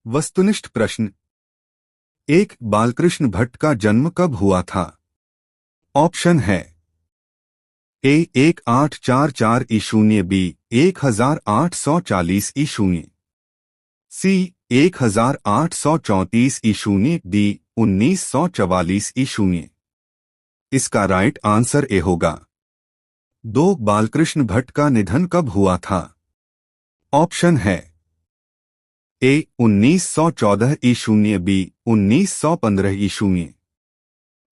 वस्तुनिष्ठ प्रश्न। एक बालकृष्ण भट्ट का जन्म कब हुआ था? ऑप्शन है ए 1844 ईशून्य, बी 1840 ईशून्य, सी 1834 ईशून्य, डी 1944 ईशून्य। इसका राइट आंसर ए होगा। दो बालकृष्ण भट्ट का निधन कब हुआ था? ऑप्शन है ए 1914 ईशून्य, बी 1915 ईशून्य,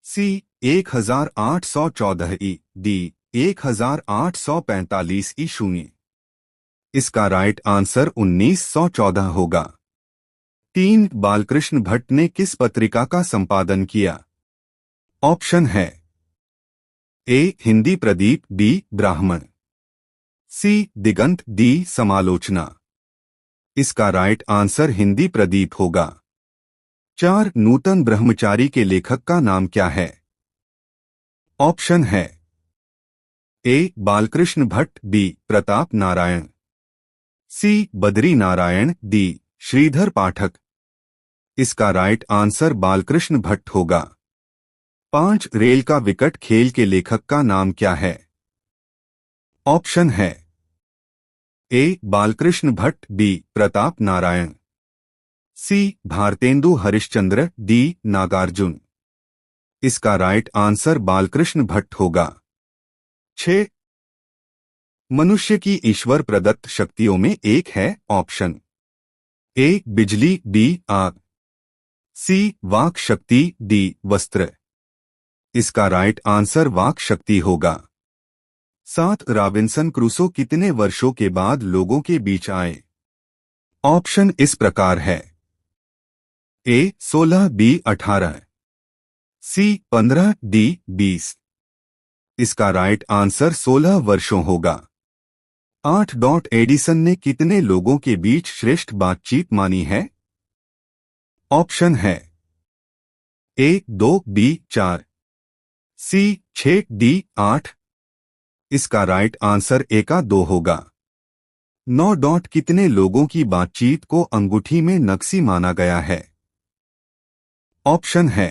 सी 1814 ई, डी 1845 ईशून्य। इसका राइट आंसर 1914 होगा। तीन बालकृष्ण भट्ट ने किस पत्रिका का संपादन किया? ऑप्शन है ए हिंदी प्रदीप, बी ब्राह्मण, सी दिगंत, डी समालोचना। इसका राइट आंसर हिंदी प्रदीप होगा। चार नूतन ब्रह्मचारी के लेखक का नाम क्या है? ऑप्शन है ए बालकृष्ण भट्ट, बी प्रताप नारायण, सी बद्री नारायण, डी श्रीधर पाठक। इसका राइट आंसर बालकृष्ण भट्ट होगा। पांच रेल का विकट खेल के लेखक का नाम क्या है? ऑप्शन है ए बालकृष्ण भट्ट, बी प्रताप नारायण, सी भारतेंदु हरिश्चंद्र, डी नागार्जुन। इसका राइट आंसर बालकृष्ण भट्ट होगा। 6 मनुष्य की ईश्वर प्रदत्त शक्तियों में एक है। ऑप्शन ए बिजली, बी आग, सी वाक शक्ति, डी वस्त्र। इसका राइट आंसर वाक शक्ति होगा। 7 रॉबिन्सन क्रूसो कितने वर्षों के बाद लोगों के बीच आए? ऑप्शन इस प्रकार है ए 16, बी 18, सी 15, डी 20। इसका राइट आंसर 16 वर्षों होगा। 8 एडिसन ने कितने लोगों के बीच श्रेष्ठ बातचीत मानी है? ऑप्शन है ए 2, बी 4, सी 6, डी 8। इसका राइट आंसर ए का 2 होगा। 9 कितने लोगों की बातचीत को अंगूठी में नक्शी माना गया है? ऑप्शन है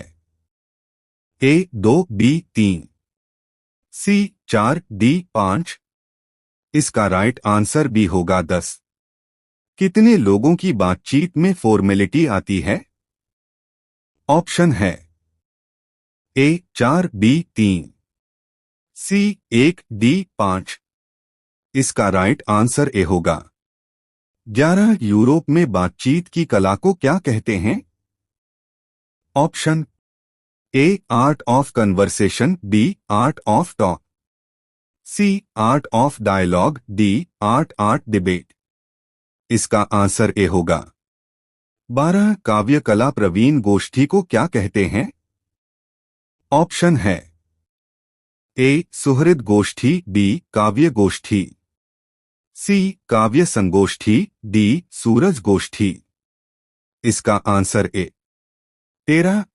ए 2, बी 3, सी 4, डी 5। इसका राइट आंसर बी होगा 10। कितने लोगों की बातचीत में फॉर्मेलिटी आती है? ऑप्शन है ए 4, बी 3, सी 1, डी 5। इसका राइट आंसर ए होगा। 11 यूरोप में बातचीत की कला को क्या कहते हैं? Option A art of conversation, B art of talk, C art of dialogue, D art debate. इसका आंसर ए होगा। 12 काव्य कला प्रवीण गोष्ठी को क्या कहते हैं? ऑप्शन है ए सुहृद गोष्ठी, बी काव्य गोष्ठी, सी काव्य संगोष्ठी, डी सूरज गोष्ठी। इसका आंसर ए। 13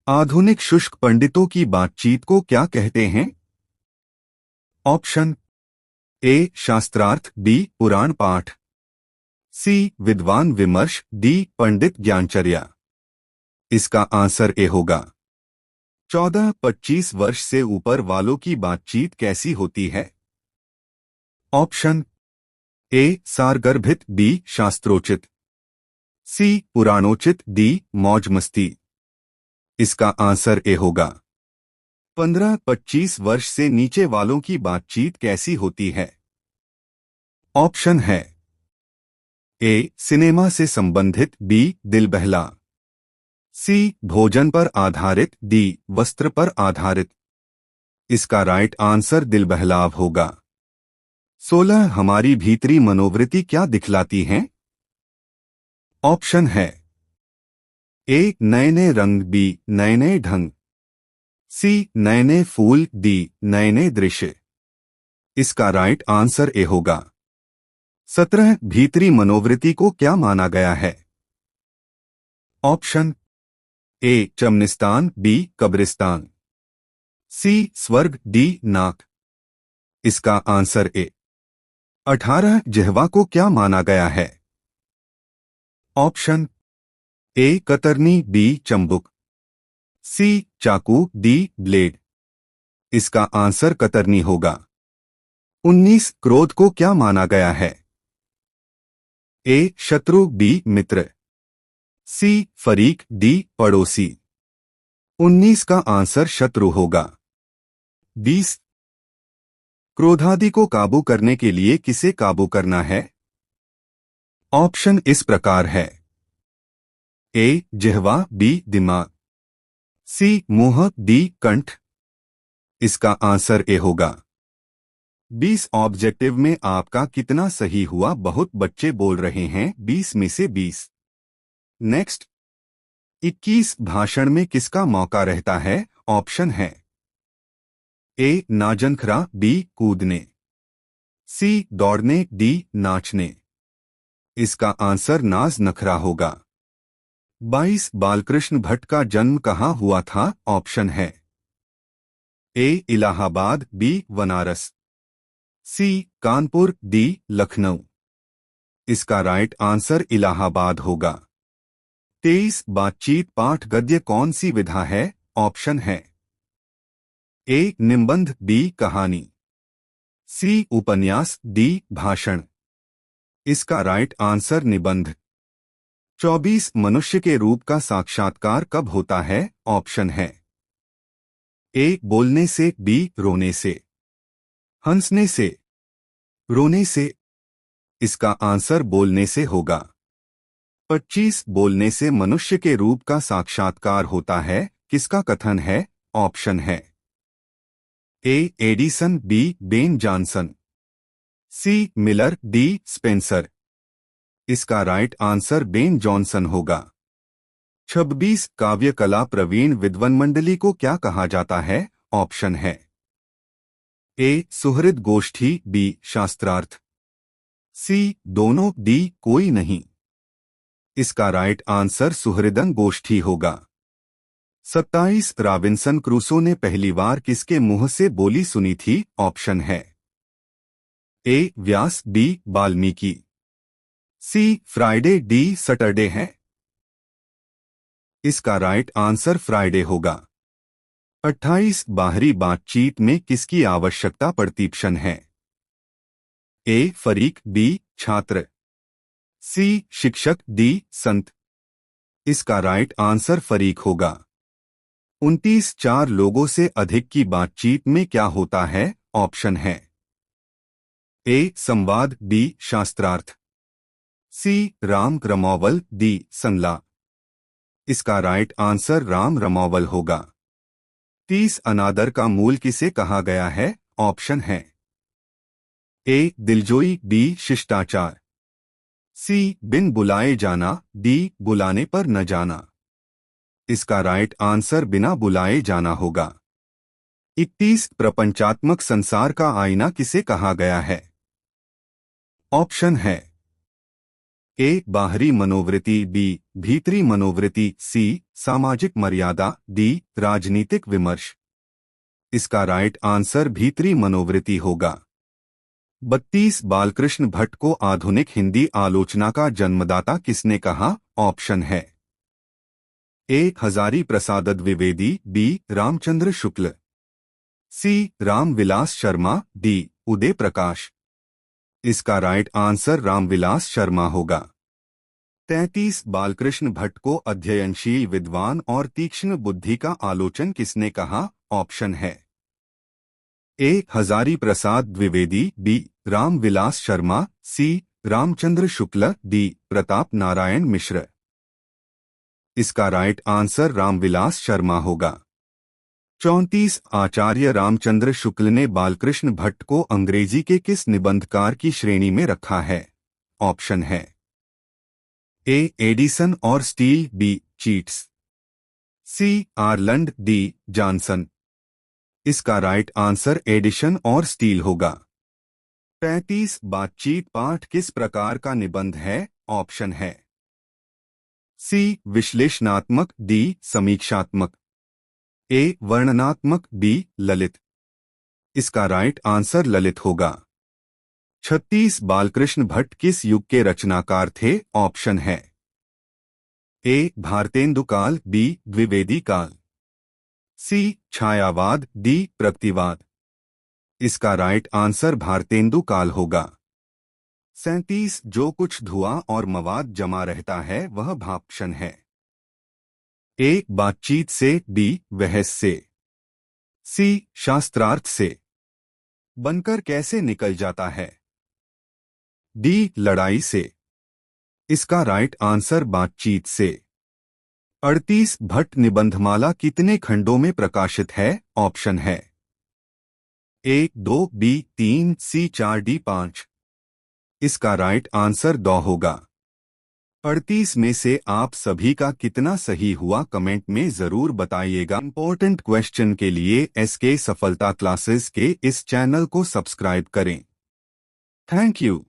आधुनिक शुष्क पंडितों की बातचीत को क्या कहते हैं? ऑप्शन ए शास्त्रार्थ, बी पुराण पाठ, सी विद्वान विमर्श, डी पंडित ज्ञानचर्या। इसका आंसर ए होगा। 14-25 वर्ष से ऊपर वालों की बातचीत कैसी होती है? ऑप्शन ए सारगर्भित, बी शास्त्रोचित, सी पुराणोचित, डी मौज मस्ती। इसका आंसर ए होगा। 15-25 वर्ष से नीचे वालों की बातचीत कैसी होती है? ऑप्शन है ए सिनेमा से संबंधित, बी दिल बहला, सी भोजन पर आधारित, डी वस्त्र पर आधारित। इसका राइट आंसर दिल बहलाव होगा। 16 हमारी भीतरी मनोवृत्ति क्या दिखलाती हैं? ऑप्शन है ए नए नए रंग, बी नए नए ढंग, सी नए नए फूल, डी नए नए दृश्य। इसका राइट आंसर ए होगा। 17 भीतरी मनोवृत्ति को क्या माना गया है? ऑप्शन ए चमनिस्तान, बी कब्रिस्तान, सी स्वर्ग, डी नाक। इसका आंसर ए। 18 जिह्वा को क्या माना गया है? ऑप्शन ए कतरनी, बी चंबुक, सी चाकू, डी ब्लेड। इसका आंसर कतरनी होगा। 19 क्रोध को क्या माना गया है? ए शत्रु, बी मित्र, सी फरीक, डी पड़ोसी। 19 का आंसर शत्रु होगा। 20 क्रोधादि को काबू करने के लिए किसे काबू करना है? ऑप्शन इस प्रकार है। ए जिह्वा, बी दिमाग, सी मुंह, डी कंठ। इसका आंसर ए होगा। 20 ऑब्जेक्टिव में आपका कितना सही हुआ? बहुत बच्चे बोल रहे हैं 20 में से 20। नेक्स्ट, 21 भाषण में किसका मौका रहता है? ऑप्शन है। ए नाजनखरा, बी कूदने, सी दौड़ने, डी नाचने। इसका आंसर नाज नखरा होगा। 22 बालकृष्ण भट्ट का जन्म कहाँ हुआ था? ऑप्शन है। ए इलाहाबाद, बी बनारस, सी कानपुर, डी लखनऊ। इसका राइट आंसर इलाहाबाद होगा। 23 बातचीत पाठ गद्य कौन सी विधा है? ऑप्शन है। ए निबंध, बी कहानी, सी उपन्यास, डी भाषण। इसका राइट आंसर निबंध। 24 मनुष्य के रूप का साक्षात्कार कब होता है? ऑप्शन है। ए बोलने से, बी रोने से, हंसने से, रोने से। इसका आंसर बोलने से होगा। 25 बोलने से मनुष्य के रूप का साक्षात्कार होता है, किसका कथन है? ऑप्शन है। ए एडिसन, बी बेन जॉनसन, सी मिलर, डी स्पेंसर। इसका राइट आंसर बेन जॉनसन होगा। 26 काव्य कला प्रवीण विद्वान मंडली को क्या कहा जाता है? ऑप्शन है। ए सुहृद गोष्ठी, बी शास्त्रार्थ, सी दोनों, डी कोई नहीं। इसका राइट आंसर सुहृदन गोष्ठी होगा। 27 रॉबिन्सन क्रूसो ने पहली बार किसके मुंह से बोली सुनी थी? ऑप्शन है। ए व्यास, बी वाल्मीकि, सी फ्राइडे, डी सैटरडे है। इसका राइट आंसर फ्राइडे होगा। 28 बाहरी बातचीत में किसकी आवश्यकता प्रतिक्षण है? ए फरीक, बी छात्र, सी शिक्षक, डी संत। इसका राइट आंसर फरीक होगा। 29 चार लोगों से अधिक की बातचीत में क्या होता है? ऑप्शन है। ए संवाद, बी शास्त्रार्थ, सी राम रमौवल, डी संला। इसका राइट आंसर राम रमौवल होगा। 30 अनादर का मूल किसे कहा गया है? ऑप्शन है। ए दिलजोई, बी शिष्टाचार, सी बिन बुलाए जाना, डी बुलाने पर न जाना। इसका राइट आंसर बिना बुलाए जाना होगा। 31 प्रपंचात्मक संसार का आईना किसे कहा गया है? ऑप्शन है। ए बाहरी मनोवृत्ति, बी भीतरी मनोवृत्ति, सी सामाजिक मर्यादा, डी राजनीतिक विमर्श। इसका राइट आंसर भीतरी मनोवृत्ति होगा। 32 बालकृष्ण भट्ट को आधुनिक हिंदी आलोचना का जन्मदाता किसने कहा? ऑप्शन है। ए हजारी प्रसाद द्विवेदी, बी रामचंद्र शुक्ल, सी रामविलास शर्मा, डी उदय प्रकाश। इसका राइट आंसर रामविलास शर्मा होगा। 33 बालकृष्ण भट्ट को अध्ययनशील विद्वान और तीक्ष्ण बुद्धि का आलोचन किसने कहा? ऑप्शन है। ए हजारी प्रसाद द्विवेदी, बी रामविलास शर्मा, सी रामचंद्र शुक्ल, डी प्रताप नारायण मिश्र। इसका राइट आंसर रामविलास शर्मा होगा। 34 आचार्य रामचंद्र शुक्ल ने बालकृष्ण भट्ट को अंग्रेजी के किस निबंधकार की श्रेणी में रखा है? ऑप्शन है। ए एडिसन और स्टील, बी चीट्स, सी आर्लंड, डी जॉनसन। इसका राइट आंसर एडिशन और स्टील होगा। 35 बातचीत पाठ किस प्रकार का निबंध है? ऑप्शन है। सी विश्लेषणात्मक, डी समीक्षात्मक, ए वर्णनात्मक, बी ललित। इसका राइट आंसर ललित होगा। 36 बालकृष्ण भट्ट किस युग के रचनाकार थे? ऑप्शन है। ए भारतेंदु काल, बी द्विवेदी काल, सी छायावाद, डी प्रगतिवाद। इसका राइट आंसर भारतेंदु काल होगा। 37 जो कुछ धुआं और मवाद जमा रहता है वह भाप्शन है। ए बातचीत से, बी बहस से, सी शास्त्रार्थ से। बनकर कैसे निकल जाता है, डी लड़ाई से। इसका राइट आंसर बातचीत से। 38 भट्ट निबंधमाला कितने खंडों में प्रकाशित है? ऑप्शन है ए 2, बी 3, सी 4, डी 5। इसका राइट आंसर 2 होगा। 38 में से आप सभी का कितना सही हुआ कमेंट में जरूर बताइएगा। इंपॉर्टेंट क्वेश्चन के लिए एसके सफलता क्लासेस के इस चैनल को सब्सक्राइब करें। Thank you.